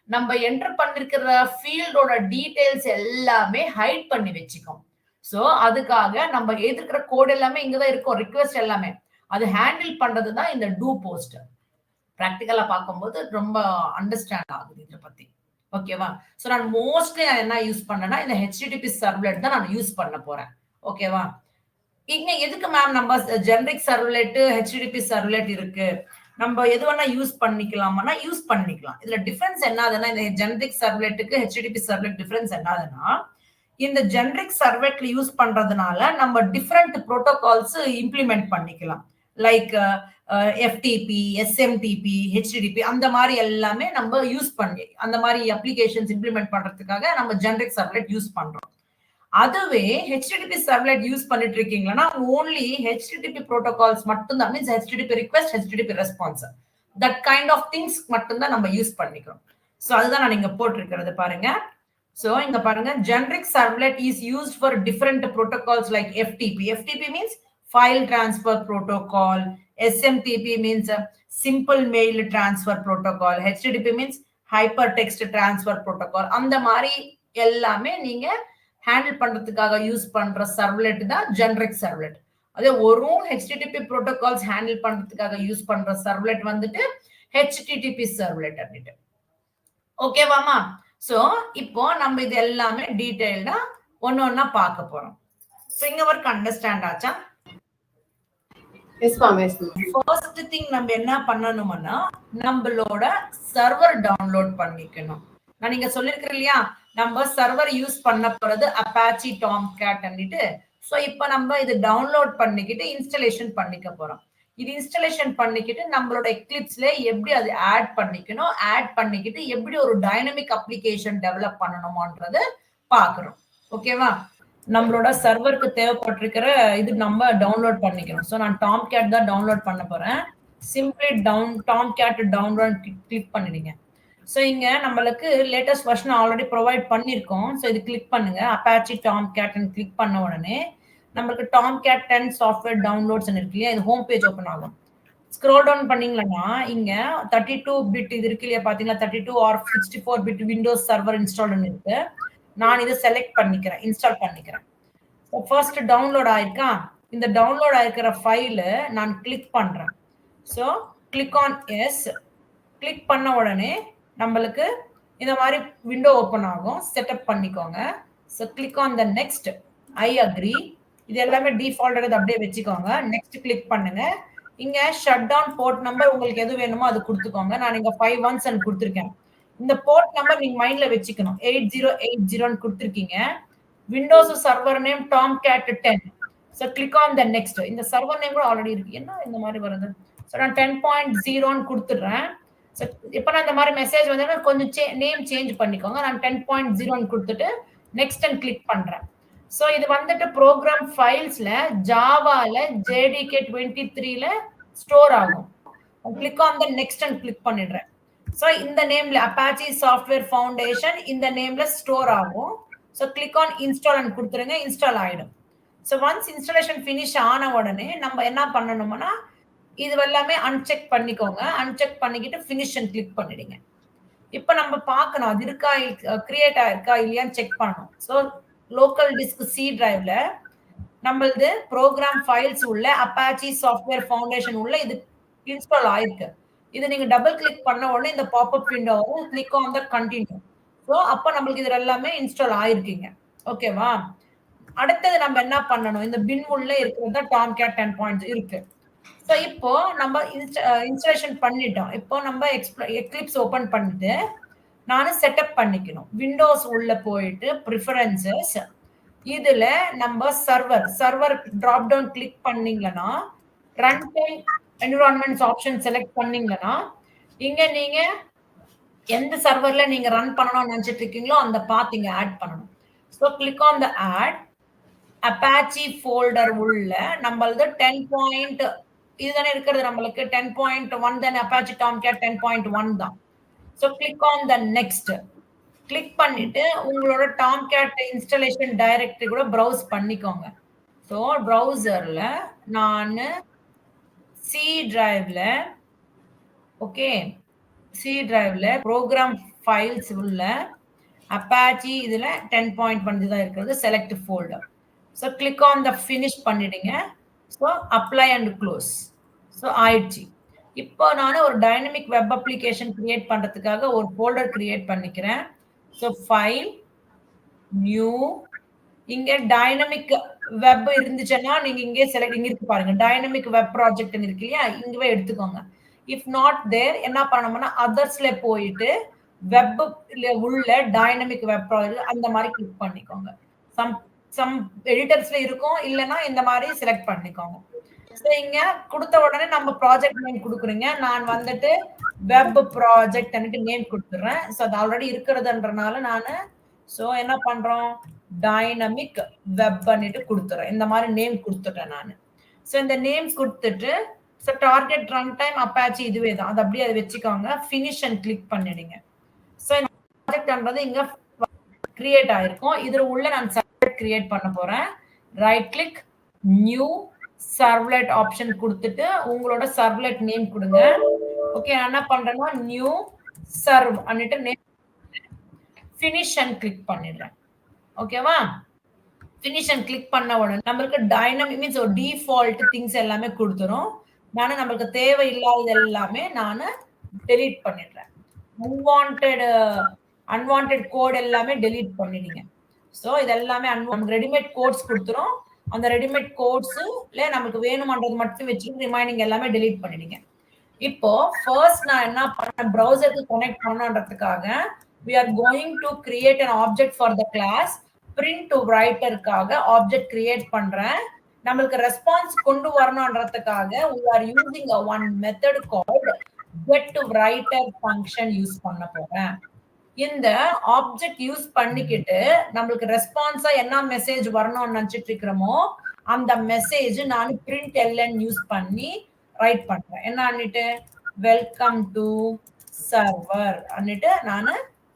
நம்ம என்டர் பண்ணிருக்கிற ஃபீல்டோட டீடைல்ஸ் எல்லாமே ஹைட் பண்ணி வச்சுக்கும். சோ அதுக்காக நம்ம எழுதிருக்கிற கோட் எல்லாமே இங்கதான் இருக்கும், ரிக்வெஸ்ட் எல்லாமே அது ஹேண்டில் பண்றதுதான் இந்த டூ போஸ்ட். பிராக்டிகலா பார்க்கும்போது ரொம்ப அண்டர்ஸ்டாண்ட் ஆகுது இதை பத்தி. ஓகேவா? சோ நான் மோஸ்ட்லி என்ன யூஸ் பண்ணேன்னா இந்த HTTP சர்வலெட் தான் நான் யூஸ் பண்ண போறேன். ஓகேவா? இங்க எதுக்கு மேம் நம்ம ஜெனரிக் சர்வலெட் HTTP சர்வலெட் இருக்கு, நம்ம எது வேணா யூஸ் பண்ணிக்கலாமா? யூஸ் பண்ணிக்கலாம். இதுல டிஃபரன்ஸ் என்னதுன்னா இந்த ஜெனரிக் சர்வலெட்டுக்கு HTTP சர்வலெட் டிஃபரன்ஸ் என்னதுன்னா இந்த ஜெனரிக் சர்வலெட்ல யூஸ் பண்றதுனால நம்ம டிஃபரெண்ட் ப்ரோட்டோகால்ஸ் இம்ப்ளிமெண்ட் பண்ணிக்கலாம். லைக் FTP, SMTP, HTTP அந்த மாதிரி எல்லாமே நம்ம யூஸ் பண்ணி அந்த மாதிரி அப்ளிகேஷன்ஸ் இம்ப்ளிமெண்ட் பண்றதுக்காக நம்ம ஜெனரிக் சர்வலெட் யூஸ் பண்றோம். அதுவே HTTP சர்வலெட் யூஸ் பண்ணிட்டு இருக்கீங்கன்னா ஓன்லி HTTP ப்ரோட்டோகால்ஸ் மட்டும் தான், means HTTP request, HTTP response, that kind of things மட்டும் தான் நம்ம யூஸ் பண்ணிக்கிறோம். சோ அதுதான் நான் இங்க போட்டிருக்கிறது பாருங்க. சோ இங்க பாருங்க, generic servlet is used for different protocols like FTP. FTP means file transfer protocol. SMTP means simple mail transfer protocol. HTTP means hypertext transfer protocol. அந்த மாதிரி எல்லாமே நீங்க ஹேண்டில் பண்றதுக்காக யூஸ் பண்ற சர்வலெட் தான் ஜெனரிக் சர்வலெட். அதே ஒரு HTTP protocols ஹேண்டில் பண்றதுக்காக யூஸ் பண்ற சர்வலெட் வந்துட்டு HTTP சர்வ்லெட் அப்படின்ட்டு. ஓகேவாமா? சோ இப்போ நம்ம இது எல்லாமே டீடைல்டா ஒண்ணா பார்க்க போறோம். சோ இங்க வரைக்கும் அண்டர்ஸ்டாண்ட் ஆச்சா? Yes ma'am, yes ma'am. First thing நம்ம என்ன பண்ணணும்னா நம்மளோட சர்வர் டவுன்லோட் பண்ணிக்கணும். நான் நீங்க சொல்லிருக்கேன் இல்லையா, நம்ம சர்வர் யூஸ் பண்ண போறது Apache Tomcat அப்படின்ட்டு. சோ இப்போ நம்ம இது டவுன்லோட் பண்ணிக்கிட்டு இன்ஸ்டாலேஷன் பண்ணிக்க போறோம். இது இன்ஸ்டாலேஷன் பண்ணிக்கிட்டு நம்மளோட எக்லிப்ஸ்ல எப்படி அது ஆட் பண்ணிக்கணும், ஆட் பண்ணிக்கிட்டு எப்படி ஒரு டைனமிக் அப்ளிகேஷன் டெவலப் பண்ணணும்ன்றது பாக்குறோம். ஓகேவா? நம்மளோட சர்வருக்கு தேவைப்பட்டிருக்கிற இது நம்ம டவுன்லோட் பண்ணிக்கணும். ஸோ நான் Tomcat தான் டவுன்லோட் பண்ண போறேன். சிம்பிளி Tomcat டவுன்லோட் கிளிக் பண்ணிடுங்க. ஸோ இங்க நம்மளுக்கு லேட்டஸ்ட் வெர்ஷன் ஆல்ரெடி ப்ரொவைட் பண்ணியிருக்கோம். ஸோ இது கிளிக் பண்ணுங்க. Apache Tomcat கிளிக் பண்ண உடனே நம்மளுக்கு Tomcat 10 சாஃப்ட்வேர் டவுன்லோட்ஸ் இருக்கு இல்லையா, இது ஹோம் பேஜ் ஓப்பன் ஆகும். ஸ்க்ரோல் டவுன் பண்ணீங்கன்னா இங்க 32 பிட் இது இருக்கு இல்லையா, பாத்தீங்களா 32 or 64 bit Windows server installed இருக்கு. நான் இதை செலக்ட் பண்ணிக்கிறேன், இன்ஸ்டால் பண்ணிக்கிறேன். ஃபர்ஸ்ட் டவுன்லோட் ஆயிருக்கா, இந்த டவுன்லோட் ஆயிருக்கிற ஃபைல நான் கிளிக் பண்றேன். So click on yes. Click பண்ண உடனே நம்மளுக்கு இந்த மாதிரி விண்டோ ஓப்பன் ஆகும். செட்டப் பண்ணிக்கோங்க. So click on the next. I agree. இது எல்லாமே டிஃபால்ட் அப்படியே வச்சுக்கோங்க. நெக்ஸ்ட் கிளிக் பண்ணுங்க. இங்க ஷட் டவுன் போர்ட் நம்பர் உங்களுக்கு எது வேணுமோ அது கொடுத்துக்கோங்க. நான் இங்க 517 கொடுத்துருக்கேன். இந்த போர்ட் நம்பர் நீங்க மைண்ட்ல வச்சுக்கணும். 8080 கொடுத்துருக்கீங்க. Windows server name Tomcat 10. So click on the next. இந்த சர்வர் நேம் கூட ஆல்ரெடி இருக்கு. என்ன இந்த மாதிரி வருது? ஸோ நான் 10.0 கொடுத்துடுறேன். ஸோ இப்போ நான் இந்த மாதிரி மெசேஜ் வந்து கொஞ்சம் நேம் சேஞ்ச் பண்ணிக்கோங்க. நான் 10.0 கொடுத்துட்டு நெக்ஸ்ட் அண்ட் கிளிக் பண்றேன். ஸோ இது வந்துட்டு ப்ரோக்ராம் ஃபைல்ஸ்ல ஜாவால JDK 23ல ஸ்டோர் ஆகும். Click on the next and click பண்ணிடுறேன். ஸோ இந்த நேம்ல Apache சாஃப்ட்வேர் ஃபவுண்டேஷன் இந்த நேம்ல ஸ்டோர் ஆகும். So click on install and கொடுத்துருங்க. இன்ஸ்டால் ஆயிடும். ஸோ ஒன்ஸ் இன்ஸ்டாலேஷன் ஃபினிஷ் ஆன உடனே நம்ம என்ன பண்ணணும்னா இது எல்லாமே அன்செக் பண்ணிக்கோங்க. அன்செக் பண்ணிக்கிட்டு ஃபினிஷ் அண்ட் கிளிக் பண்ணிடுங்க. இப்போ நம்ம பார்க்கணும் அது இருக்கா, கிரியேட் ஆயிருக்கா இல்லையான்னு செக் பண்ணணும். ஸோ லோக்கல் டிஸ்க் C டிரைவ்ல நம்மளது ப்ரோக்ராம் ஃபைல்ஸ் உள்ள Apache சாஃப்ட்வேர் ஃபவுண்டேஷன் உள்ள இது இன்ஸ்டால் ஆயிருக்கு. இது நீங்க டபுள் கிளிக் பண்ண உடனே இந்த பாப்அப் விண்டோ வரும். Click on the continue. So அப்போ நம்மளுக்கு இது எல்லாமே இன்ஸ்டால் ஆயிருக்கீங்க. ஓகேவா? அடுத்தது நம்ம என்ன பண்ணணும், இந்த பின் உள்ள இருக்கிறது தான் Tomcat 10 இருக்கு. ஸோ இப்போ நம்ம இன்ஸ்டாலேஷன் பண்ணிட்டோம். இப்போ நம்ம எக்லிப்ஸ் ஓபன் பண்ணிட்டு நானும் செட்டப் பண்ணிக்கணும். விண்டோஸ் உள்ள போயிட்டு ப்ரிஃபரன்சஸ் இதுல நம்ம சர்வர் டிராப் டவுன் கிளிக் பண்ணீங்கன்னா run time environments option select பண்ணீங்கன்னா இங்க நீங்க எந்த சர்வர்ல நீங்க ரன் பண்ணணும்னு நினைச்சிட்டு இருக்கீங்களோ அந்த பாத் இங்க ஆட் பண்ணணும். So click on the add. Apache folder உள்ள நம்மளது 10. இதுதானே இருக்கிறது நம்மளுக்கு 10.1 then Apache Tomcat 10.1 தான். So click on the next. Click பண்ணிட்டு உங்களோட Tomcat இன்ஸ்டாலேஷன் டைரக்டரி கூட ப்ரௌஸ் பண்ணிக்கோங்க. ஸோ ப்ரௌசர்ல நான் C டிரைவ்ல ஓகே C டிரைவ்ல ப்ரோக்ராம் ஃபைல்ஸ் உள்ள Apache இதுல 10.1 தான் இருக்கிறது. Select folder. So click on the finish பண்ணிடுங்க. So apply and close. So ஆயிடுச்சு. இப்போ நான் ஒரு டைனமிக் வெப் அப்ளிகேஷன் கிரியேட் பண்றதுக்காக ஒரு ஃபோல்டர் கிரியேட் பண்ணிக்கிறேன். So file new. இங்க டைனமிக் வெப் இருந்துச்சுன்னா நீங்க இங்கே செலக்ட் இங்க இருக்கு பாருங்க, டைனமிக் வெப் ப்ராஜெக்ட் இருக்கு இல்லையா, இங்கவே எடுத்துக்கோங்க. இஃப் நாட் தேர் என்ன பண்ணணும்னா அதர்ஸ்ல போயிட்டு வெப் உள்ள டைனமிக் வெப் ப்ராஜெக்ட் அந்த மாதிரி கிளிக் பண்ணிக்கோங்க. சம் எடிட்டர்ஸ்ல இருக்கும், இல்லைன்னா இந்த மாதிரி செலக்ட் பண்ணிக்கோங்க. ஸோ இங்க கொடுத்த உடனே நம்ம ப்ராஜெக்ட் நேம் கொடுக்குறீங்க. நான் வந்துட்டு வெப் ப்ராஜெக்ட் நேம் கொடுத்துறேன். ஸோ அது ஆல்ரெடி இருக்கிறதுன்றனால நான் ஸோ என்ன பண்றோம், டைனமிக் வெப் பண்ணிட்டு கொடுத்துறேன். இந்த மாதிரி நேம் கொடுத்துட்டேன் நான். ஸோ இந்த நேம் கொடுத்துட்டு so target run time Apache இதுவே தான், அது அப்படியே அதை வச்சுக்கோங்க. ஃபினிஷ் அண்ட் கிளிக் பண்ணிடுங்க. ஸோ இந்த ப்ராஜெக்ட்ன்றது இங்க கிரியேட் ஆயிருக்கும். இதுல உள்ள நான் சர்வலெட் கிரியேட் பண்ண போறேன். ரைட் கிளிக் நியூ சர்வலெட் ஆப்ஷன் கொடுத்துட்டு உங்களோட சர்வலெட் நேம் கொடுங்க. ஓகே, நான் என்ன பண்றேன்னா நியூ சர்வ் பண்ணிட்டு நேம் ஃபினிஷ் அண்ட் கிளிக் பண்ணிடுறேன். ஓகேவா? ஃபினிஷ் அண்ட் கிளிக் பண்ண உடனே நம்மளுக்கு டைனமிக் மீன்ஸ் ஒரு டிஃபால்ட் திங்ஸ் எல்லாமே கொடுத்துரும். நம்மளுக்கு தேவையில்லாதது எல்லாமே நான் டெலீட் பண்ணிடுறேன். அன்வான்டட் கோட் எல்லாமே டெலீட் பண்ணிடுங்க. ஸோ இதெல்லாமே நமக்கு ரெடிமேட் கோட்ஸ் கொடுத்துரும். அந்த ரெடிமேட் கோட்ஸ்ல நமக்கு வேணுமான்றது மட்டும் வச்சுட்டு ரிமைனிங் எல்லாமே டெலீட் பண்ணிடுங்க. இப்போ ஃபர்ஸ்ட் நான் என்ன பண்ணேன், ப்ரௌசருக்கு connect பண்ணணுன்றதுக்காக we are going to create an object for the class print to writerக்காக ஆப்ஜெக்ட் கிரியேட் பண்றேன். நம்மளுக்கு ரெஸ்பான்ஸ் கொண்டு வரணும்ன்றதுக்காக we are using a one method called get to writer function use பண்ண போறேன். இந்த ஆப்ஜெக்ட் யூஸ் பண்ணிக்கிட்டு நம்மளுக்கு ரெஸ்பான்ஸா என்ன மெசேஜ் வரணும்னு நினைச்சிட்டு இருக்கிறோமோ அந்த மெசேஜ் நான் பிரிண்ட் எல்என் யூஸ் பண்ணி ரைட் பண்றேன். என்ன அன்னிட்டு வெல்கம் டு சர்வர் அன்னிட்டு நான்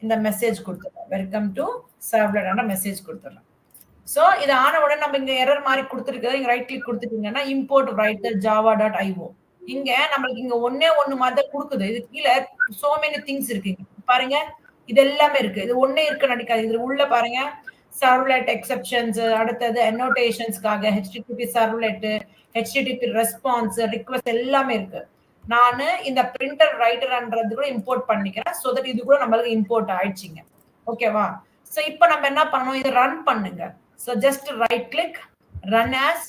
இந்த மெசேஜ் கொடுத்துறேன். வெல்கம் டு சர்வர் மெசேஜ் கொடுத்துறேன். சோ இது ஆன உடனே நம்ம இங்க எரர் மாதிரி கொடுத்துருக்கு. இங்க ரைட் கிளிக் கொடுத்துட்டீங்கன்னா இம்போர்ட் ரைட்டர் java.io. இங்க நம்மளுக்கு இங்க ஒண்ணு மாதிரி கொடுக்குது. இது கீழே சோ மெனி திங்ஸ் இருக்கு. பாருங்க இது எல்லாமே இருக்கு. இது ஒண்ணே இருக்கு நினைக்காது. இது உள்ள பாருங்க சர்வ்லெட் எக்ஸெப்ஷன்ஸ், அடுத்தது annotations-க்காக HTTP servlet, HTTP response, request எல்லாமே இருக்கு. நான் இந்த பிரிண்டர் ரைட்டர்ன்றது கூட இம்போர்ட் பண்ணிக்கிறேன். சோ தட் இது கூட நம்மளுக்கு இம்போர்ட் ஆயிடுச்சுங்க. ஓகேவா? சோ இப்போ நம்ம என்ன பண்ணணும், இதை ரன் பண்ணுங்க. So just right click run as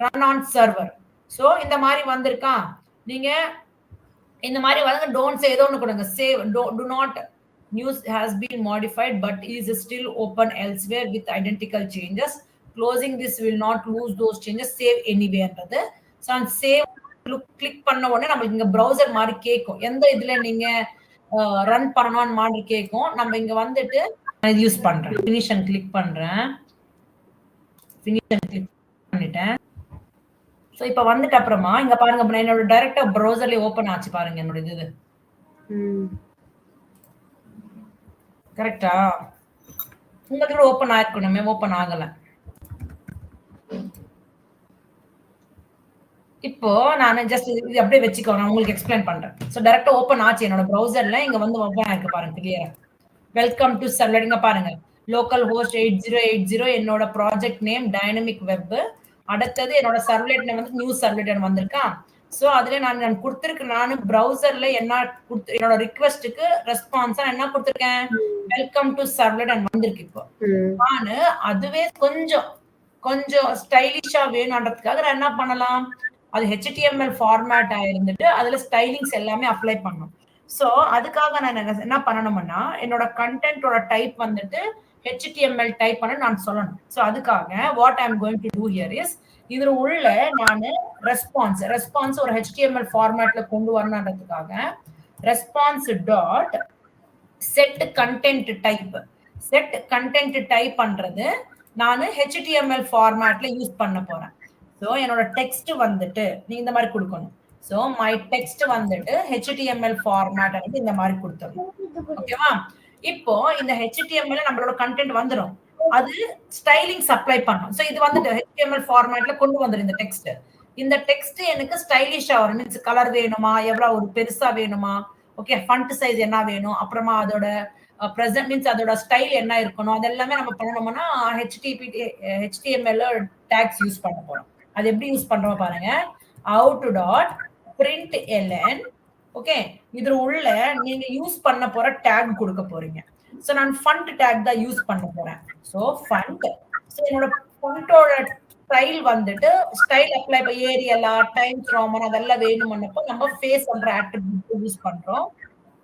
run on server. So இந்த மாதிரி வந்திருக்கா. நீங்க இந்த மாதிரி வந்து டோன்ட் சே ஏதோ ஒன்று கொடுங்க. Save do not news has been modified but is still open elsewhere with identical changes. Closing this will not lose those changes. Save anywhere. So on save click பண்ண உடனே நமக்கு இங்க ப்ரௌசர் மாதிரி கேட்கும். எந்த இதுல நீங்க ரன் பண்ணணும்னு மாதிரி கேட்கும். நம்ம இங்க வந்துட்டு இது யூஸ் பண்றேன். ஃபினிஷன் கிளிக் பண்றேன். ஃபினிஷன் கிளிக் பண்ணிட்டேன். சோ இப்போ வந்துட்டு அப்புறமா இங்க பாருங்க என்னோட டைரக்டா ப்ரௌசர்ல ஓபன் ஆச்சு பாருங்க என்னோட இது. கரெக்ட்டா? உங்களுக்கு ஓபன் ஆயிருக்கணுமே, ஓபன் ஆகல. இப்போ நான் ஜஸ்ட் இது அப்படியே வச்சுக்கோ, நான் உங்களுக்கு எக்ஸ்பிளைன் பண்றேன். சோ டைரக்டா ஓபன் ஆச்சு என்னோட ப்ரௌசர்ல. இங்க வந்து ஓபன் ஆயிருக்கு பாருங்க கிளியரா. Welcome to server. இங்க பாருங்க லோக்கல் ஹோஸ்ட் 8080 என்னோட ப்ராஜெக்ட் நேம் டைனமிக் வெப். அடுத்தது என்னோட சர்வ்லெட் நேம் வந்து நியூ சர்வ்லெட் வந்திருக்கா. சோ அதுல நான் கொடுத்திருக்கேன். நான் ப்ரௌசர்ல என்ன என்னோட ரிக்வெஸ்ட்டுக்கு ரெஸ்பான்ஸா என்ன கொடுத்திருக்கேன், வெல்கம் டு சர்வ்லெட் வந்திருக்கு. இப்போ நான் அதுவே கொஞ்சம் ஸ்டைலிஷா வேணும்ன்றதுக்காக நான் என்ன பண்ணலாம், அது HTML ஃபார்மேட் ஆயிருந்துட்டு அதுல ஸ்டைலிங்ஸ் எல்லாமே அப்ளை பண்ணணும். சோ அதுக்காக நான் என்ன பண்ணணும்னா என்னோட கண்டென்ட்டோட டைப் வந்துட்டு HTML டைப் பண்ண நான் சொல்லணும். சோ அதுக்காக what I am going to do here is இதுல உள்ள நான் ரெஸ்பான்ஸ் ஒரு HTML ஃபார்மேட்ல கொண்டு வரணும்ன்றதுக்காக response dot set content type பண்றது நான் HTML ஃபார்மேட்ல யூஸ் பண்ண போறேன். சோ என்னோட டெக்ஸ்ட் வந்துட்டு நீங்க இந்த மாதிரி கொடுக்கணும். சோ மை டெக்ஸ்ட் வந்துட்டு HTML ஃபார்மேட் வந்து இந்த மாதிரி கொடுத்துரும். ஓகேவா? இப்போ இந்த HTML நம்மளோட கண்டென்ட் வந்துரும். அது ஸ்டைலிங்ஸ் அப்ளை பண்ணும். சோ இது வந்துட்டு HTML ஃபார்மேட்ல கொண்டு வந்துரும் இந்த டெக்ஸ்ட். இந்த டெக்ஸ்ட் எனக்கு ஸ்டைலிஷா வரும். மீன்ஸ் கலர் வேணுமா, எவ்வளவு ஒரு பெருசா வேணுமா, ஓகே ஃபண்ட் சைஸ் என்ன வேணும், அப்புறமா அதோட பிரசன்ட் மீன்ஸ் அதோட ஸ்டைல் என்ன இருக்கணும், அதெல்லாமே நம்ம பண்ணணும்னா HTML டேக்ஸ் யூஸ் பண்ண போறோம். அது எப்படி யூஸ் பண்றோம் பாருங்க. out.println. ஓகே, இதுல உள்ள நீங்க யூஸ் பண்ண போற டேக் கொடுக்க போறீங்க. சோ நான் ஃபண்ட் டேக் தான் யூஸ் பண்ண போறேன். So fund. சோ என்னோட ஃபண்டோட ஸ்டைல் வந்துட்டு ஸ்டைல் அப்ளை பண்ண ஏரியலா டைம்ஸ் ரோமன் அதெல்லாம் வேணும்னப்போ நம்ம ஃபேஸ் பண்ற அட்ரிபியூட் யூஸ் பண்றோம்.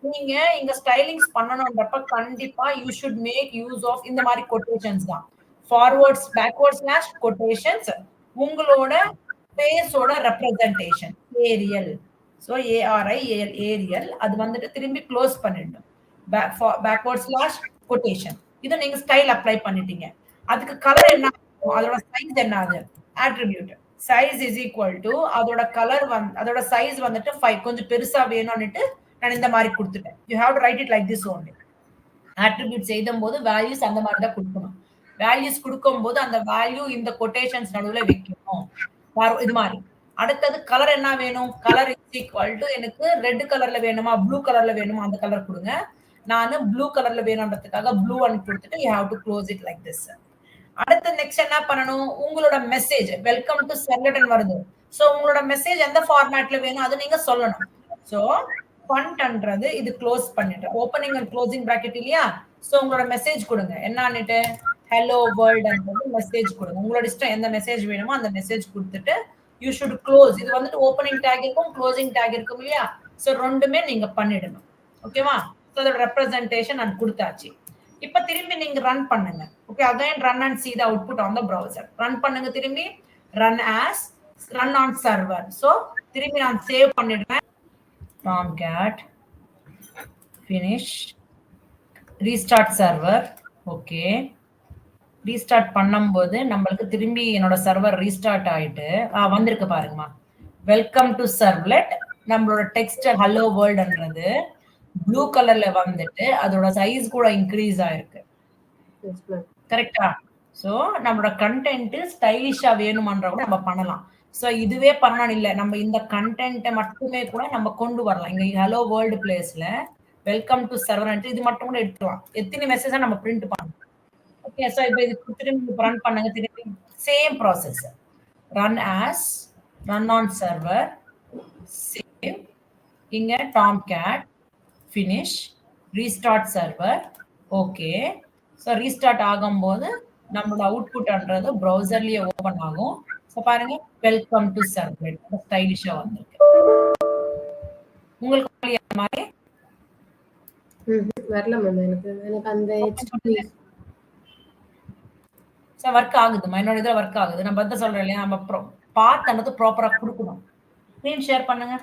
நீங்க இங்க ஸ்டைலிங்ஸ் பண்ணணும்ன்றப்ப கண்டிப்பா you should make use of இந்த மாதிரி கொட்டேஷன்ஸ் தான். ஃபார்வர்ட்ஸ் பேக்வர்ட் ஸ்லாஷ் கொட்டேஷன்ஸ், உங்களோட ஃபேஸோட representation Arial. So ARIAL Arial. அது வந்துட்டு திரும்பி க்ளோஸ் பண்ணிடணும். Backward slash quotation. இது நீங்க ஸ்டைல் அப்ளை பண்ணிட்டீங்க. அதுக்கு கலர் என்ன, அதோட சைஸ் என்னது, attribute size is equal to அதோட கலர் அதோட சைஸ் வந்துட்டு 5 கொஞ்சம் பெருசா வேணும்னுட்டு நான் இந்த மாதிரி கொடுத்துட்டேன். You have to right it like this only. Attribute செய்யும் போது வேல்யூஸ் அந்த மாதிரி தான் கொடுக்கணும். வேல்யூஸ் கொடுக்கும்போது அந்த வேல்யூ இந்த கொட்டேஷன்ஸ் நடுவுல வைக்கணும். இது மாதிரி. அடுத்தது கலர் என்ன வேணும், கலர் இஸ் ஈக்குவல் டு எனக்கு ரெட் கலர்ல வேணுமா ப்ளூ கலர்ல வேணுமா அந்த கலர் கொடுங்க. நான் ப்ளூ கலர்ல வேணும்ன்றதுக்காக ப்ளூ அனு கொடுத்துட்டு you have to close it like this. அடுத்து நெக்ஸ்ட் என்ன பண்ணணும், உங்களோட மெசேஜ் வெல்கம் டு சர்வ்லெட் வருது. சோ உங்களோட மெசேஜ் எந்த ஃபார்மேட்ல வேணும் அது நீங்க சொல்லணும். சோ ஃபண்ட்ன்றது இது க்ளோஸ் பண்ணிட்டேன். ஓப்பனிங் அண்ட் க்ளோசிங் பிராக்கெட் இல்லையா? சோ உங்களோட மெசேஜ் கொடுங்க. என்னன்னுட்டு ஹலோ வேர்ல்ட்ன்றது மெசேஜ் கொடுங்க. உங்களோட இஷ்டம் எந்த மெசேஜ் வேணுமோ அந்த மெசேஜ் கொடுத்துட்டு யூ ஷுட் க்ளோஸ். இது வந்துட்டு ஓப்பனிங் டேக் இருக்கும், க்ளோசிங் டேக் இருக்கும் இல்லையா? சோ ரெண்டுமே நீங்க பண்ணிடணும். ஓகேவா? சோ அதோட ரெப்ரசன்டேஷன் நான் கொடுத்தாச்சு. இப்ப திரும்பி நீங்க ரன் பண்ணுங்க. Okay, again run and see the output on the browser. Run பண்ணுங்க திரும்பி. run as run on server. So திரும்பி நான் சேவ் பண்ணிடுறேன். Tomcat finish restart server. Okay, restart பண்ணும்போது நம்மளுக்கு திரும்பி என்னோட சர்வர் ரீஸ்டார்ட் ஆயிட்டு வந்திருக்கு பாருங்கம்மா. Welcome to servlet. நம்மளோட டெக்ஸ்ட் ஹலோ வேர்ல்ட்ன்றது ப்ளூ கலர்ல வந்துட்டு அதோட சைஸ் கூட இன்க்ரீஸ் ஆயிருக்கு. கரெக்டா? சோ நம்மளோட கண்டென்ட் ஸ்டைலிஷா வேணுமன்றவங்க நம்ம பண்ணலாம். சோ இதுவே பண்ணணும் இல்ல, நம்ம இந்த கண்டென்ட்டை மட்டுமே கூட நம்ம கொண்டு வரலாம். இங்க ஹலோ வேர்ல்டு பிளேஸ்ல வெல்கம் டு சர்வர் இது மட்டும் கூட எடுத்துக்கலாம். எத்தனை மெசேஜா நம்ம பிரிண்ட் பண்ணலாம். ஓகே, சோ இப்போ இது திரும்பி ரன் பண்ணுங்க. திரும்பி same process. Run as run on server, save, இங்க Tomcat finish restart server. Okay, so restart ஆகும்போது நம்மளோட அவுட்புட்ன்றது ப்ரௌசர்லயே ஓபன் ஆகும். சோ பாருங்க, வெல்கம் டு சர்வர் ஸ்டைலிஷா வந்திருக்கு. உங்களுக்கு மாதிரி வரல மேம். எனக்கு அந்த ஒர்க் ஆகுதுமா, என்னோட இதுல ஒர்க் ஆகுது. நம்ம வந்து சொல்றேன் இல்லையா, நம்ம பார்த்து ப்ராப்பரா கொடுக்கணும். ஸ்கிரீன் ஷேர் பண்ணுங்க.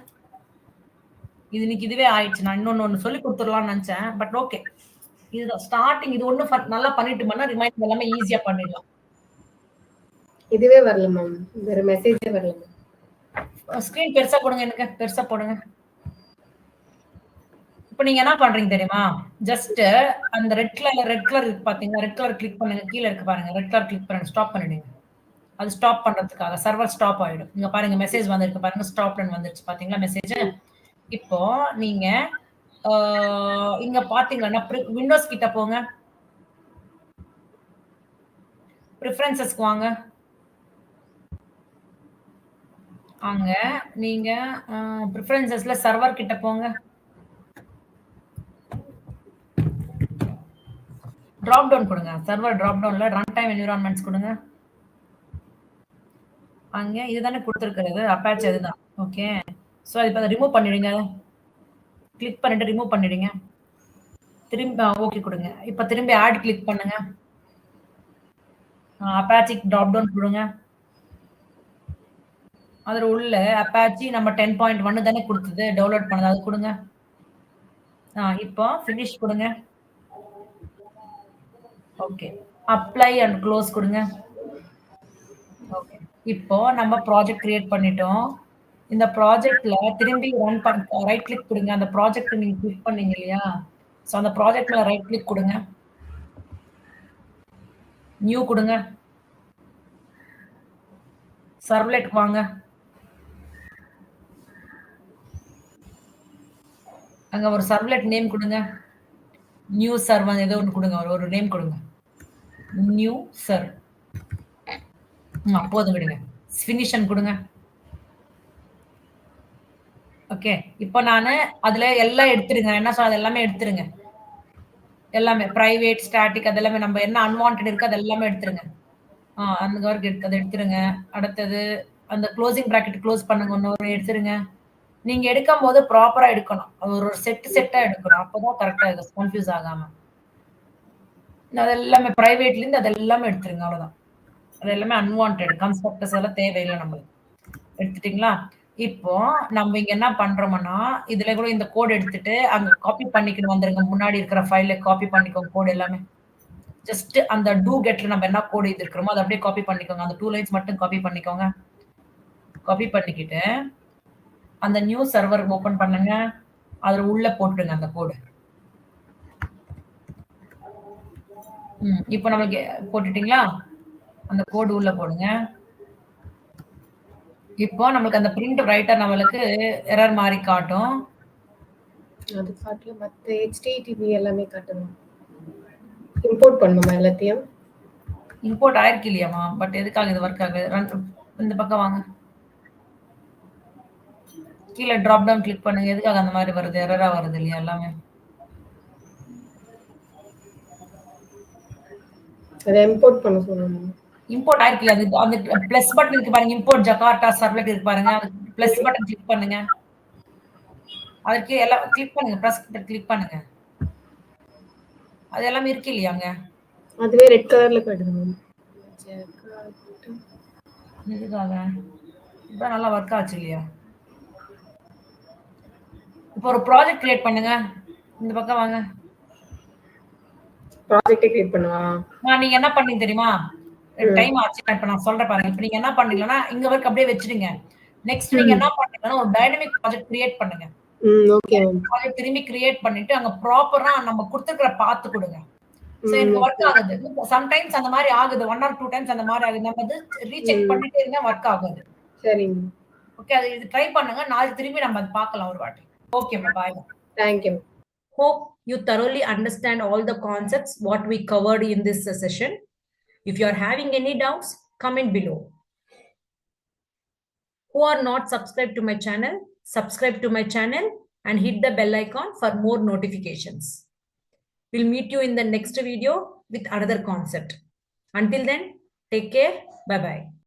இது இன்னைக்கு இதுவே ஆயிடுச்சு. நான் இன்னொன்னு சொல்லி கொடுத்துடலாம்னு நினைச்சேன், பட் ஓகே, இதுதான் ஸ்டார்டிங். இது ஒண்ணு நல்லா பண்ணிட்டு பண்ணா ரிமைண்டர் எல்லாமே ஈஸியா பண்ணிடலாம். இதுவே வரல மேம், வேற மெசேஜே வரல மேம். ஸ்கிரீன் பெருசா போடுங்க, எனக்கு பெருசா போடுங்க. இப்போ நீங்க என்ன பண்றீங்க தெரியுமா? ஜஸ்ட் அந்த ரெட் கலர் இருக்கு பாத்தீங்களா? ரெட் கலர் கிளிக் பண்ணுங்க. கீழ இருக்கு பாருங்க, ரெட் கலர் கிளிக் பண்ணுங்க. ஸ்டாப் பண்ணிடுங்க. அது ஸ்டாப் பண்றதுக்காக சர்வர் ஸ்டாப் ஆயிடும். இங்க பாருங்க மெசேஜ் வந்திருக்கு பாருங்க, ஸ்டாப்னு வந்துருச்சு பாத்தீங்களா மெசேஜ். இப்போ நீங்க இங்க பாத்தீங்கன்னா விண்டோஸ் கிட்ட போங்க, பிரெஃபரன்சஸ்க்கு வாங்க. அங்க நீங்க பிரெஃபரன்சஸ்ல சர்வர் கிட்ட போங்க. டிராப் டவுன் கொடுங்க. சர்வர் டிராப் டவுன்ல ரன் டைம் என்விரான்மெண்ட்ஸ் கொடுங்க. அங்க இதுதானே கொடுத்துருக்கிறது, அப்பாச்சி அதுதான். ஓகே, ஸோ இப்போ அதை ரிமூவ் பண்ணிடுங்க. கிளிக் பண்ணிட்டு ரிமூவ் பண்ணிடுங்க. திரும்பி ஓகே கொடுங்க. இப்போ திரும்பி ஆட் கிளிக் பண்ணுங்க. அப்பாச்சி டிராப் டவுன் கொடுங்க. அதில் உள்ள அப்பாச்சி நம்ம 10.1 தானே கொடுத்தது, டவுன்லோட் பண்ணது, அது கொடுங்க. இப்போ ஃபினிஷ் கொடுங்க. ஓகே, அப்ளை அண்ட் க்ளோஸ் கொடுங்க. ஓகே, இப்போ நம்ம ப்ராஜெக்ட் கிரியேட் பண்ணிட்டோம். இந்த ப்ராஜெக்ட்ல திரும்பி ரன் பண்ண ரைட் கிளிக் கொடுங்க. அந்த ப்ராஜெக்ட் நீங்க கிளிக் பண்ணீங்க இல்லையா? ஸோ அந்த ப்ராஜெக்ட்ல ரைட் கிளிக் கொடுங்க, நியூ கொடுங்க, சர்வ்லெட் வாங்க. அங்க ஒரு சர்வ்லெட் நேம் கொடுங்க. நியூ சர்வர் ஏதோ ஒன்று கொடுங்க, ஒரு நேம் கொடுங்க. நியூ சர்வ் போதும் விடுங்க. ஃபினிஷன் கொடுங்க. ஓகே, இப்போ நான் அதுல எல்லாம் எடுத்துருங்க. என்ன சொல்றது, எல்லாமே எடுத்துருங்க. எல்லாமே பிரைவேட் ஸ்டாட்டிக் அதெல்லாமே நம்ம என்ன அன்வான்ட் இருக்கு அது எல்லாமே எடுத்துருங்க. அந்த ஒர்க் அதை எடுத்துருங்க. அடுத்தது அந்த க்ளோசிங் பிராக்கெட் க்ளோஸ் பண்ணுங்க, ஒன்று எடுத்துருங்க. நீங்க எடுக்கும் போது ப்ராப்பரா எடுக்கணும். ஒரு செட்டா எடுக்கணும், அப்பதான் கரெக்டா இருக்கும், கன்ஃபியூஸ் ஆகாம. அது எல்லாமே பிரைவேட்ல இருந்து அது எல்லாமே எடுத்துருங்க. அவ்வளவுதான். அது எல்லாமே அன்வான்ட் கன்ஸ்ட்ரக்டர்ஸ் எல்லாம் தேவையில்லை நம்மளுக்கு. எடுத்துட்டீங்களா? இப்போ நம்ம இங்க என்ன பண்றோம்னா, இதுல கூட இந்த கோட் எடுத்துட்டு அங்க காப்பி பண்ணிக்கணும் வந்துருங்க. முன்னாடி இருக்கிற ஃபைல்ல காப்பி பண்ணிக்கோங்க கோட் எல்லாமே. ஜஸ்ட் அந்த டூ கெட்ல நம்ம என்ன கோட் இது இருக்கிறோமோ அதை அப்படியே காப்பி பண்ணிக்கோங்க. அந்த 2 லைன்ஸ் மட்டும் காப்பி பண்ணிக்கோங்க. காப்பி பண்ணிக்கிட்டு அந்த நியூ சர்வர் ஓபன் பண்ணுங்க. அதுல உள்ள போட்டுடுங்க அந்த கோடு. இப்போ நமக்கு போட்டுட்டீங்களா? அந்த கோடு உள்ள போடுங்க. இப்போ நமக்கு அந்த பிரிண்ட் ரைட்டர் நம்மளுக்கு எரர் மாதிரி காட்டும். அது காட்டல, மத்த HTTP எல்லாமே காட்டணும். இம்போர்ட் பண்ணுமா எல்லாத்தையும்? இம்போர்ட் ஆயிருக்கு இல்லையாமா? பட் எதுக்காக இது ஒர்க் ஆகுது? இந்த பக்கம் வாங்க. கீழே டிராப் டவுன் கிளிக் பண்ணுங்க. எதுக்காக அந்த மாதிரி வருது? எரரா வருது இல்லையா எல்லாமே? அதை இம்போர்ட் பண்ண சொல்லுங்க. இம்போர்ட் ஆயிருக்கு. அது அந்த பிளஸ் பட்டன் இருக்கு பாருங்க. இம்போர்ட் ஜகார்டா சர்வ்லெட் இருக்கு பாருங்க. அது பிளஸ் பட்டன் கிளிக் பண்ணுங்க. அதுக்கு எல்லாம் கிளிக் பண்ணுங்க. பிரஸ் கிளிக் பண்ணுங்க. அது எல்லாமே இருக்கு இல்லையாங்க? அதுவே ரெட் கலர்ல காட்டுது மேம். எதுக்காக? இப்போ நல்லா ஒர்க் ஆச்சு இல்லையா? இப்போ ஒரு ப்ராஜெக்ட் கிரியேட் பண்ணுங்க. இந்த பக்கம் வாங்க. ப்ராஜெக்ட் கிரியேட் பண்ணவா? நீங்க என்ன பண்ணீங்க தெரியுமா? டைம் ஆச்சு. இப்ப நான் சொல்றேன் பாருங்க. இப்ப நீங்க என்ன பண்ணீங்கன்னா இங்க வரைக்கும் அப்படியே வச்சிடுங்க. நெக்ஸ்ட் நீங்க என்ன பண்ணீங்கன்னா ஒரு டைனமிக் ப்ராஜெக்ட் கிரியேட் பண்ணுங்க. Okay ma'am. ப்ராஜெக்ட் திரும்பி கிரியேட் பண்ணிட்டு அங்க ப்ராப்பரா நம்ம கொடுத்துக்கிற பாத்து கொடுங்க. சோ எனக்கு ஒர்க் ஆகுது. சம்டைம்ஸ் அந்த மாதிரி ஆகுது. 1 or 2 டைம்ஸ் அந்த மாதிரி ஆகுது. நம்ம வந்து ரீசெக் பண்ணிட்டே இருந்தா ஒர்க் ஆகுது. சரிங்க. ஓகே, அது இது ட்ரை பண்ணுங்க. நாளைக்கு திரும்பி நம்ம அது பார்க்கலாம் ஒரு வாட்டி. ஓகேமா, பாய். Thank you. Hope you thoroughly understand all the concepts what we covered in this session. If you are having any doubts, comment below. Who are not subscribed to my channel, subscribe to my channel and hit the bell icon for more notifications. We'll meet you in the next video with another concept. Until then, take care. Bye-bye.